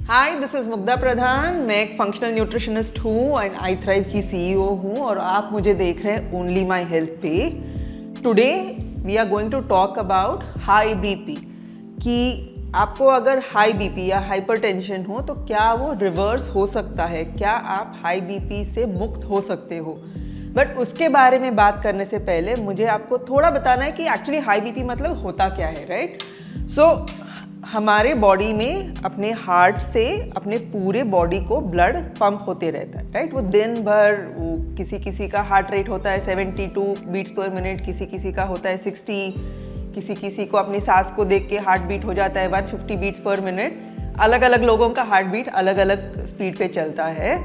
Hi, this is Mugdha Pradhan. मैं एक functional nutritionist हूँ एंड आई थ्राइव की सीईओ हूँ और आप मुझे देख रहे हैं ओनली माई हेल्थ पे। Today we are going to talk about high BP कि आपको अगर हाई बीपी या हाइपरटेंशन हो तो क्या वो रिवर्स हो सकता है, क्या आप हाई बीपी से मुक्त हो सकते हो। बट उसके बारे में बात करने से पहले मुझे आपको थोड़ा बताना है कि एक्चुअली हाई बीपी मतलब होता क्या है, राइट। सो हमारे बॉडी में अपने हार्ट से अपने पूरे बॉडी को ब्लड पंप होते रहता है, राइट। वो दिन भर किसी किसी का हार्ट रेट होता है 72 बीट्स पर मिनट, किसी किसी का होता है 60, किसी किसी को अपनी सांस को देख के हार्ट बीट हो जाता है 150 बीट्स पर मिनट। अलग अलग लोगों का हार्ट बीट अलग अलग स्पीड पे चलता है।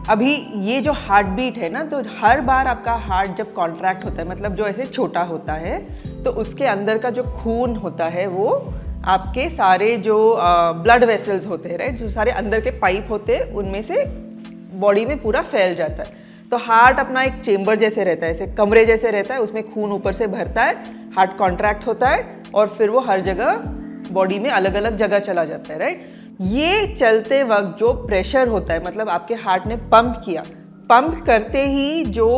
अभी ये जो हार्ट बीट है ना, तो हर बार आपका हार्ट जब कॉन्ट्रैक्ट होता है, मतलब जो ऐसे छोटा होता है, तो उसके अंदर का जो खून होता है वो आपके सारे जो ब्लड वेसल्स होते हैं, राइट, जो सारे अंदर के पाइप होते हैं उनमें से बॉडी में पूरा फैल जाता है। तो हार्ट अपना एक चेम्बर जैसे रहता है, ऐसे कमरे जैसे रहता है, उसमें खून ऊपर से भरता है, हार्ट कॉन्ट्रैक्ट होता है और फिर वो हर जगह बॉडी में अलग अलग जगह चला जाता है, राइट। ये चलते वक्त जो प्रेशर होता है, मतलब आपके हार्ट ने पंप किया, पंप करते ही जो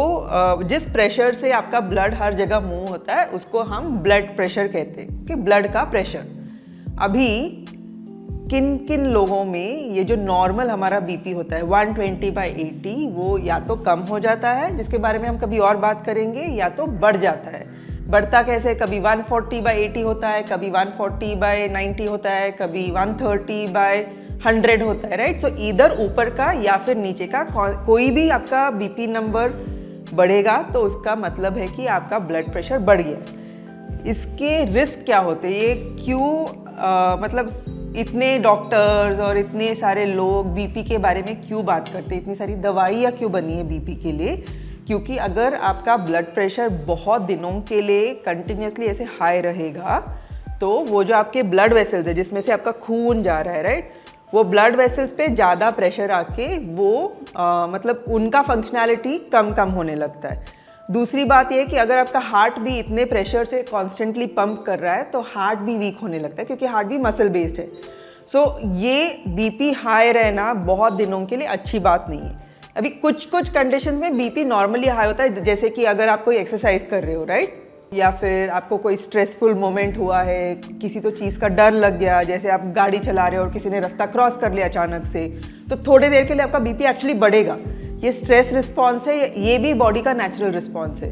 जिस प्रेशर से आपका ब्लड हर जगह मूव होता है उसको हम ब्लड प्रेशर कहते हैं, कि ब्लड का प्रेशर। अभी किन किन लोगों में ये जो नॉर्मल हमारा बीपी होता है 120/80, वो या तो कम हो जाता है, जिसके बारे में हम कभी और बात करेंगे, या तो बढ़ जाता है। बढ़ता कैसे, कभी 140/80 होता है, कभी 140/90 होता है, कभी 130/100 होता है, राइट। सो इधर ऊपर का या फिर नीचे का कोई भी आपका बीपी नंबर बढ़ेगा तो उसका मतलब है कि आपका ब्लड प्रेशर बढ़ गया। इसके रिस्क क्या होते हैं, ये क्यों मतलब इतने डॉक्टर्स और इतने सारे लोग बीपी के बारे में क्यों बात करते हैं, इतनी सारी दवाइयाँ क्यों बनी है बीपी के लिए। क्योंकि अगर आपका ब्लड प्रेशर बहुत दिनों के लिए कंटिन्यूसली ऐसे हाई रहेगा तो वो जो आपके ब्लड वेसल्स है जिसमें से आपका खून जा रहा है, राइट, वो ब्लड वेसल्स पे ज़्यादा प्रेशर आके वो मतलब उनका फंक्शनैलिटी कम कम होने लगता है। दूसरी बात ये कि अगर आपका हार्ट भी इतने प्रेशर से कॉन्स्टेंटली पंप कर रहा है तो हार्ट भी वीक होने लगता है, क्योंकि हार्ट भी मसल बेस्ड है। सो ये बीपी हाई रहना बहुत दिनों के लिए अच्छी बात नहीं है। अभी कुछ कुछ कंडीशंस में बीपी नॉर्मली हाई होता है, जैसे कि अगर आप कोई एक्सरसाइज कर रहे हो, राइट, या फिर आपको कोई स्ट्रेसफुल मोमेंट हुआ है, किसी तो चीज़ का डर लग गया, जैसे आप गाड़ी चला रहे हो और किसी ने रास्ता क्रॉस कर लिया अचानक से, तो थोड़ी देर के लिए आपका बीपी एक्चुअली बढ़ेगा। ये स्ट्रेस रिस्पॉन्स है, ये भी बॉडी का नेचुरल रिस्पॉन्स है।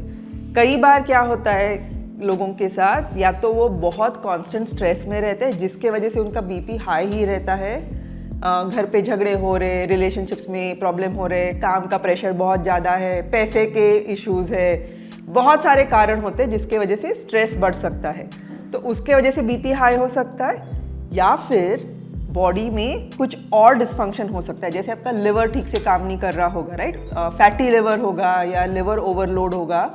कई बार क्या होता है लोगों के साथ, या तो वो बहुत कांस्टेंट स्ट्रेस में रहते हैं जिसके वजह से उनका बीपी हाई ही रहता है, घर पे झगड़े हो रहे, रिलेशनशिप्स में प्रॉब्लम हो रहे, काम का प्रेशर बहुत ज़्यादा है, पैसे के इश्यूज़ है, बहुत सारे कारण होते हैं जिसके वजह से स्ट्रेस बढ़ सकता है, तो उसके वजह से बीपी हाई हो सकता है। या फिर बॉडी में कुछ और डिस्फंक्शन हो सकता है, जैसे आपका लिवर ठीक से काम नहीं कर रहा होगा, राइट, फैटी लिवर होगा या लिवर ओवरलोड होगा,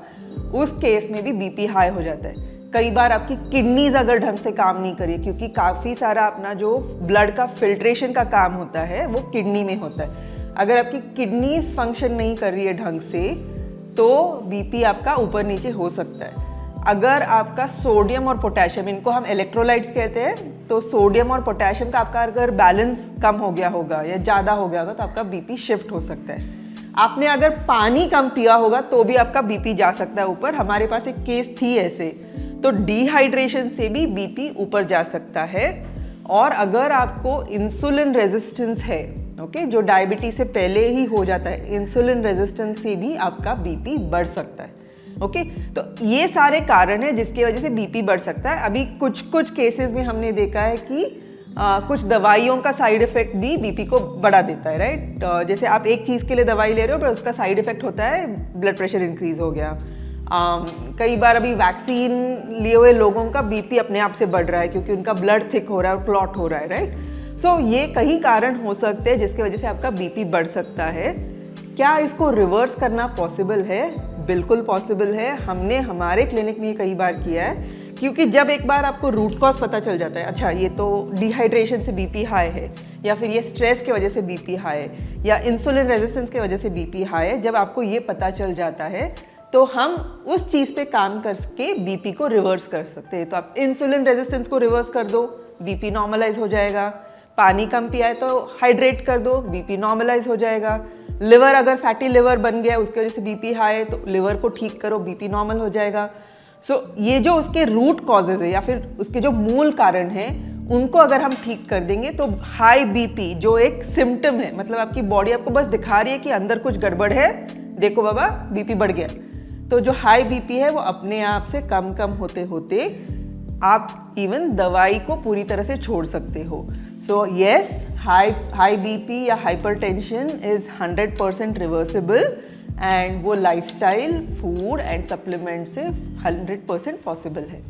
उस केस में भी बीपी हाई हो जाता है। कई बार आपकी किडनीज अगर ढंग से काम नहीं करी, क्योंकि काफ़ी सारा अपना जो ब्लड का फिल्ट्रेशन का काम होता है वो किडनी में होता है, अगर आपकी किडनीज फंक्शन नहीं कर रही है ढंग से तो बीपी आपका ऊपर नीचे हो सकता है। अगर आपका सोडियम और पोटेशियम, इनको हम इलेक्ट्रोलाइट्स कहते हैं, तो सोडियम और पोटेशियम का आपका अगर बैलेंस कम हो गया होगा या ज़्यादा हो गया होगा तो आपका बीपी शिफ्ट हो सकता है। आपने अगर पानी कम पिया होगा तो भी आपका बीपी जा सकता है ऊपर। हमारे पास एक केस थी ऐसे, तो डिहाइड्रेशन से भी बीपी ऊपर जा सकता है। और अगर आपको इंसुलिन रेजिस्टेंस है, ओके, जो डायबिटीज से पहले ही हो जाता है, इंसुलिन रेजिस्टेंस से भी आपका बीपी बढ़ सकता है, ओके। तो ये सारे कारण हैं जिसकी वजह से बीपी बढ़ सकता है। अभी कुछ कुछ केसेस में हमने देखा है कि कुछ दवाइयों का साइड इफेक्ट भी बीपी को बढ़ा देता है, राइट। जैसे आप एक चीज़ के लिए दवाई ले रहे हो पर उसका साइड इफेक्ट होता है ब्लड प्रेशर इंक्रीज हो गया। कई बार अभी वैक्सीन लिए हुए लोगों का बीपी अपने आप से बढ़ रहा है क्योंकि उनका ब्लड थिक हो रहा है और क्लॉट हो रहा है, राइट। सो ये कई कारण हो सकते हैं जिसकी वजह से आपका बीपी बढ़ सकता है। क्या इसको रिवर्स करना पॉसिबल है? बिल्कुल पॉसिबल है। हमने हमारे क्लिनिक में ये कई बार किया है, क्योंकि जब एक बार आपको रूट कॉज पता चल जाता है, अच्छा ये तो डिहाइड्रेशन से बीपी हाई है, या फिर ये स्ट्रेस की वजह से बीपी हाई है, या इंसुलिन रेजिस्टेंस की वजह से बीपी हाई है, जब आपको ये पता चल जाता है तो हम उस चीज़ पे काम करके बीपी को रिवर्स कर सकते हैं। तो आप इंसुलिन रेजिस्टेंस को रिवर्स कर दो, बीपी नॉर्मलाइज हो जाएगा। पानी कम पिया है तो हाइड्रेट कर दो, बीपी नॉर्मलाइज हो जाएगा। लिवर अगर फैटी लिवर बन गया उसके वजह से बीपी हाई है तो लिवर को ठीक करो, बीपी नॉर्मल हो जाएगा। सो ये जो उसके रूट कॉजेज है या फिर उसके जो मूल कारण हैं उनको अगर हम ठीक कर देंगे तो हाई बीपी जो एक सिम्टम है, मतलब आपकी बॉडी आपको बस दिखा रही है कि अंदर कुछ गड़बड़ है, देखो बाबा बीपी बढ़ गया, तो जो हाई बीपी है वो अपने आप से कम होते होते आप इवन दवाई को पूरी तरह से छोड़ सकते हो। सो येस, हाई बीपी या हाइपरटेंशन इज़ 100% रिवर्सिबल एंड वो लाइफस्टाइल, फूड एंड सप्लीमेंट से 100% पॉसिबल है।